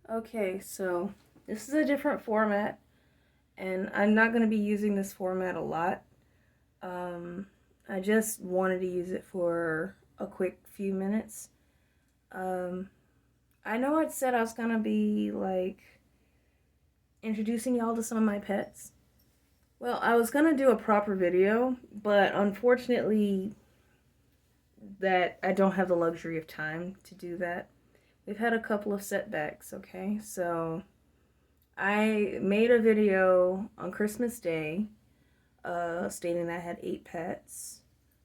Okay, so this is a different format, and I'm not going to be using this format a lot. Um, I just wanted to use it for a quick few minutes. Um, I know I said I was going to be like introducing y'all to some of my pets. Well, I was going to do a proper video, but unfortunately, that I don't have the luxury of time to do that. We've had a couple of setbacks, okay? So I made a video on Christmas Day stating that I had 8 pets.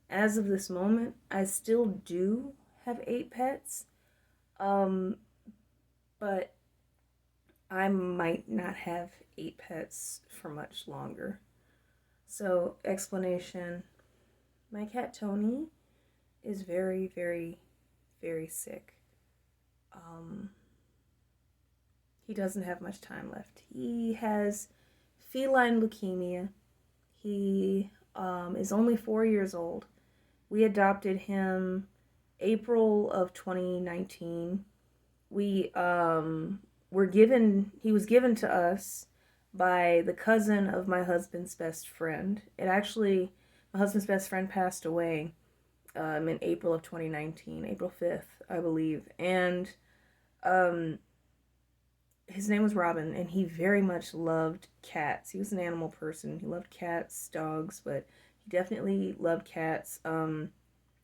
As of this moment, I still do have 8 pets, um, but I might not have 8 pets for much longer. So, explanation, my cat Tony is very, very, very sick. Um, he doesn't have much time left. He has feline leukemia. He is only 4 years old. We adopted him April of 2019. We were given, he was given to us by the cousin of my husband's best friend. It actually, my husband's best friend passed away in April of 2019, April 5th, I believe. And um, his name was Robin, and he very much loved cats. He was an animal person. He loved cats, dogs, but he definitely loved cats.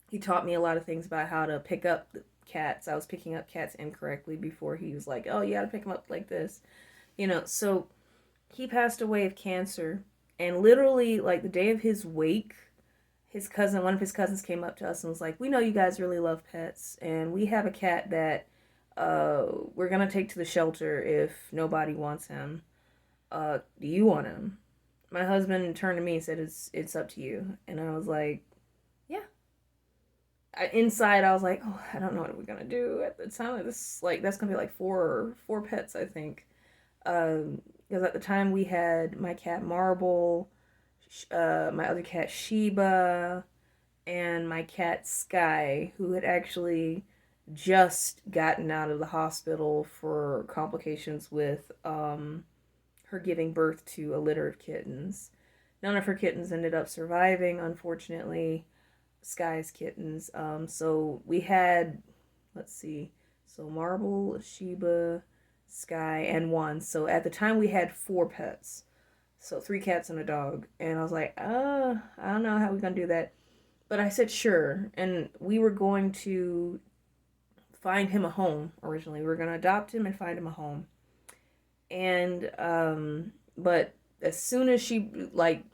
He taught me a lot of things about how to pick up cats. I was picking up cats incorrectly before. He was like, "Oh, you got to pick them up like this," So he passed away of cancer, and literally, like the day of his wake, one of his cousins, came up to us and was like, "We know you guys really love pets, and we have a cat that we're gonna take to the shelter if nobody wants him. Do you want him?" My husband turned to me and said, "It's up to you," and I was like, "Yeah." Inside, I was like, "Oh, I don't know what we're gonna do at the time of this. Like, that's gonna be like four pets, I think." Because at the time we had my cat Marble, my other cat Sheba, and my cat Sky, who had actually just gotten out of the hospital for complications with her giving birth to a litter of kittens. None of her kittens ended up surviving, unfortunately. Sky's kittens. So we had, let's see, so Marble, Sheba, Sky, and one. So at the time we had 4 pets. So 3 cats and a dog. And I was like, I don't know how we're gonna do that. But I said sure. And we were going to find him a home originally. We were gonna adopt him and find him a home. And but as soon as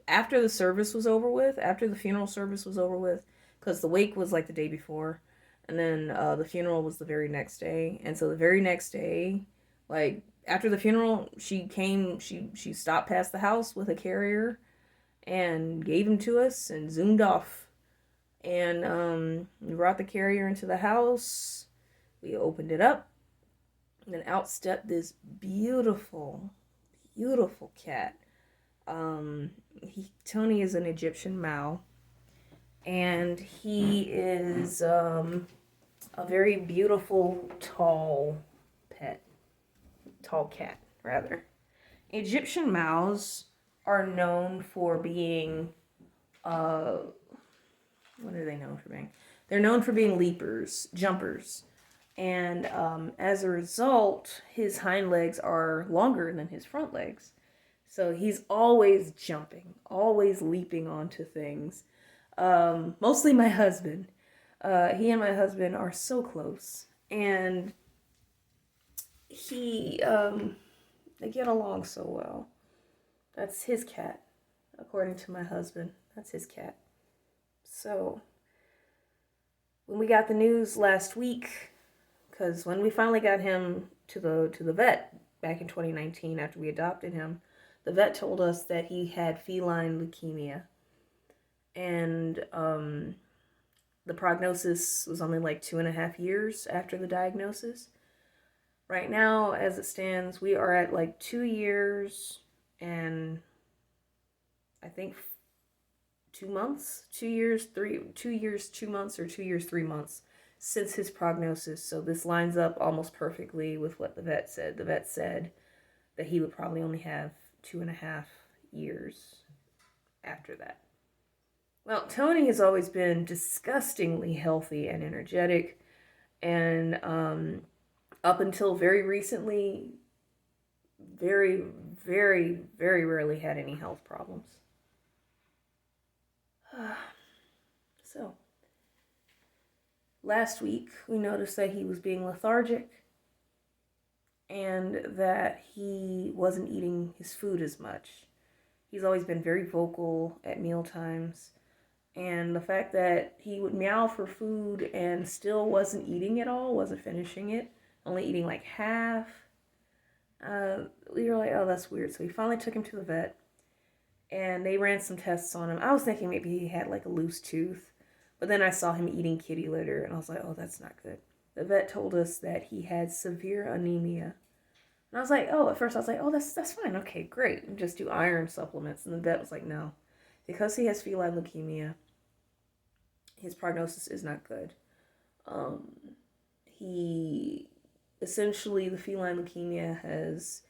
after the service was over with, after the funeral service was over with, because the wake was like the day before, and then the funeral was the very next day. And so the very next day, like after the funeral, she came. She stopped past the house with a carrier and gave him to us and zoomed off. And we brought the carrier into the house. We opened it up, and then out stepped this beautiful, beautiful cat. Tony is an Egyptian Mao, and he is a very beautiful, tall cat, rather. Egyptian Maos are known for being, uh, what are they known for being? They're known for being leapers, jumpers. And as a result, his hind legs are longer than his front legs. So he's always jumping, always leaping onto things. Mostly my husband. He and my husband are so close. And they get along so well. That's his cat, according to my husband. That's his cat. So when we got the news last week, because when we finally got him to the vet back in 2019 after we adopted him, the vet told us that he had feline leukemia, and the prognosis was only like 2.5 years after the diagnosis. Right now, as it stands, we are at like 2 years and I think 2 months, 2 years, 2 months, or 2 years, 3 months since his prognosis. So this lines up almost perfectly with what the vet said. The vet said that he would probably only have 2.5 years after that. Well, Tony has always been disgustingly healthy and energetic, and up until very recently, very, very, very rarely had any health problems. So, last week we noticed that he was being lethargic and that he wasn't eating his food as much. He's always been very vocal at meal times, and the fact that he would meow for food and still wasn't eating it all, wasn't finishing it, only eating like half, we were like, oh, that's weird. So we finally took him to the vet, and they ran some tests on him. I was thinking maybe he had like a loose tooth, but then I saw him eating kitty litter, and I was like, oh, that's not good. The vet told us that he had severe anemia. And I was like, oh, at first I was like, oh, that's fine. Okay, great. Just do iron supplements. And the vet was like, no. Because he has feline leukemia, his prognosis is not good. The feline leukemia has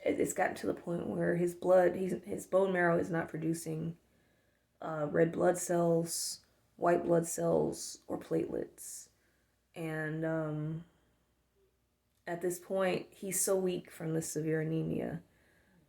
it's gotten to the point where his bone marrow is not producing red blood cells, white blood cells, or platelets. And at this point, he's so weak from the severe anemia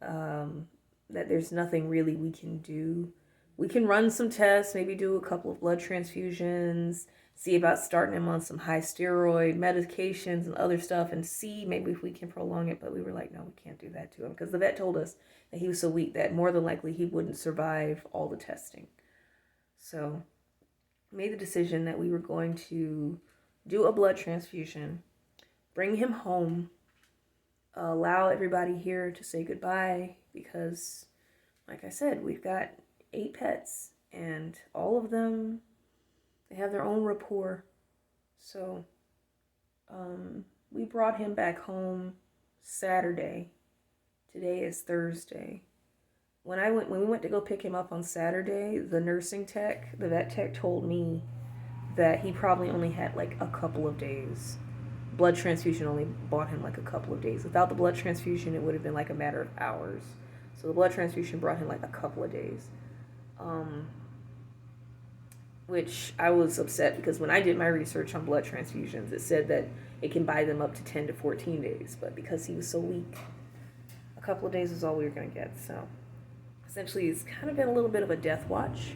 that there's nothing really we can do. We can run some tests, maybe do a couple of blood transfusions, see about starting him on some high steroid medications and other stuff, and see maybe if we can prolong it. But we were like, no, we can't do that to him, because the vet told us that he was so weak that more than likely he wouldn't survive all the testing. So made the decision that we were going to do a blood transfusion, bring him home, allow everybody here to say goodbye, because like I said, we've got 8 pets, and all of them, they have their own rapport. So we brought him back home Saturday. Today is Thursday. When we went to go pick him up on Saturday, the vet tech told me that he probably only had like a couple of days. Blood transfusion only bought him like a couple of days. Without the blood transfusion, it would have been like a matter of hours. So the blood transfusion brought him like a couple of days. Which I was upset, because when I did my research on blood transfusions, it said that it can buy them up to 10 to 14 days. But because he was so weak, a couple of days is all we were going to get. So essentially, it's kind of been a little bit of a death watch.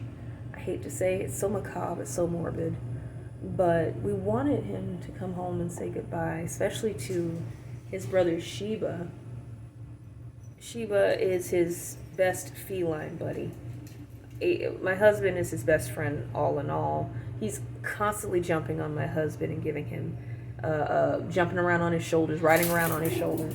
I hate to say it. It's so macabre, it's so morbid. But we wanted him to come home and say goodbye, especially to his brother Sheba. Sheba is his best feline buddy. My husband is his best friend, all in all. He's constantly jumping on my husband and giving him, jumping around on his shoulders, riding around on his shoulders.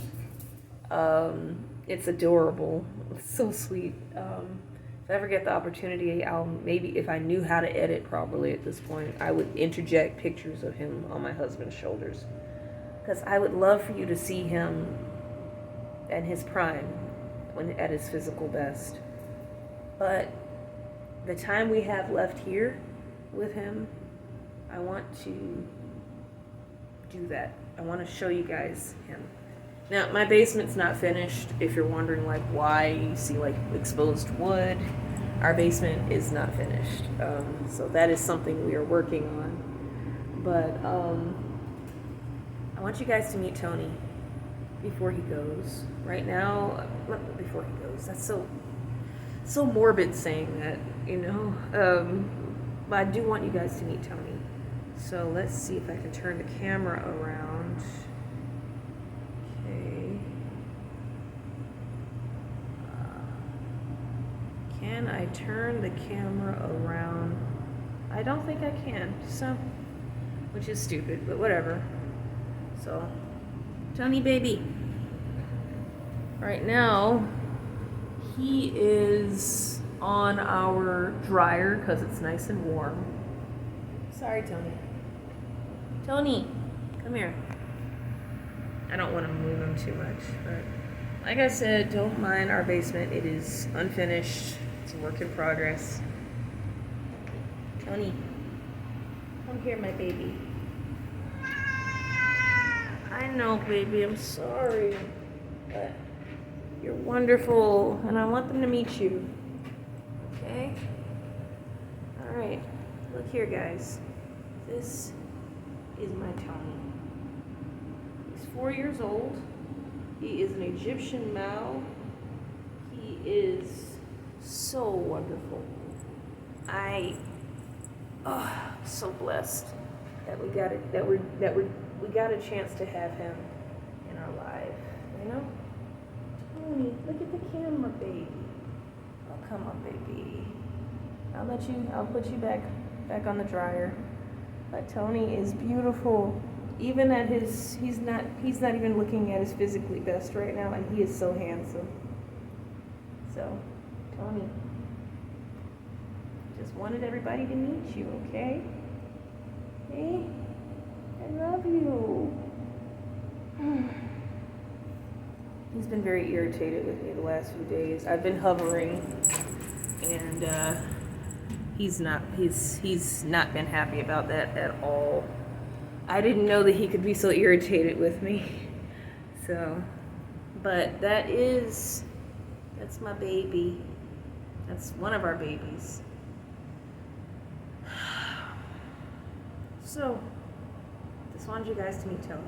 It's adorable. It's so sweet. If I ever get the opportunity, maybe if I knew how to edit properly at this point, I would interject pictures of him on my husband's shoulders. Because I would love for you to see him at his prime, at his physical best. But the time we have left here with him, I want to do that. I want to show you guys him. Now, my basement's not finished. If you're wondering like why you see like exposed wood, our basement is not finished. So that is something we are working on. But I want you guys to meet Tony before he goes. Right now, before he goes. That's so morbid saying that, you know. But I do want you guys to meet Tony. So let's see if I can turn the camera around. Okay. Can I turn the camera around? I don't think I can. So, which is stupid, but whatever. So, Tony baby. Right now, he is on our dryer because it's nice and warm. Sorry, Tony. Tony, come here. I don't want to move him too much, but like I said, don't mind our basement. It is unfinished. It's a work in progress. Tony, Come here, my baby. I know, baby, I'm sorry. But you're wonderful, and I want them to meet you. Okay? Alright. Look here, guys. This is my Tony. He's 4 years old. He is an Egyptian Mao. He is so wonderful. So blessed that we got it, we got a chance to have him in our life. You know? Tony, look at the camera, baby. Oh, come on, baby. I'll put you back on the dryer. But Tony is beautiful. Even at he's not even looking at his physically best right now, and he is so handsome. So, Tony, just wanted everybody to meet you, okay? Hey, I love you. He's been very irritated with me the last few days. I've been hovering, and he's not been happy about that at all. I didn't know that he could be so irritated with me. So, but that's my baby. That's one of our babies. So, just wanted you guys to meet Tony.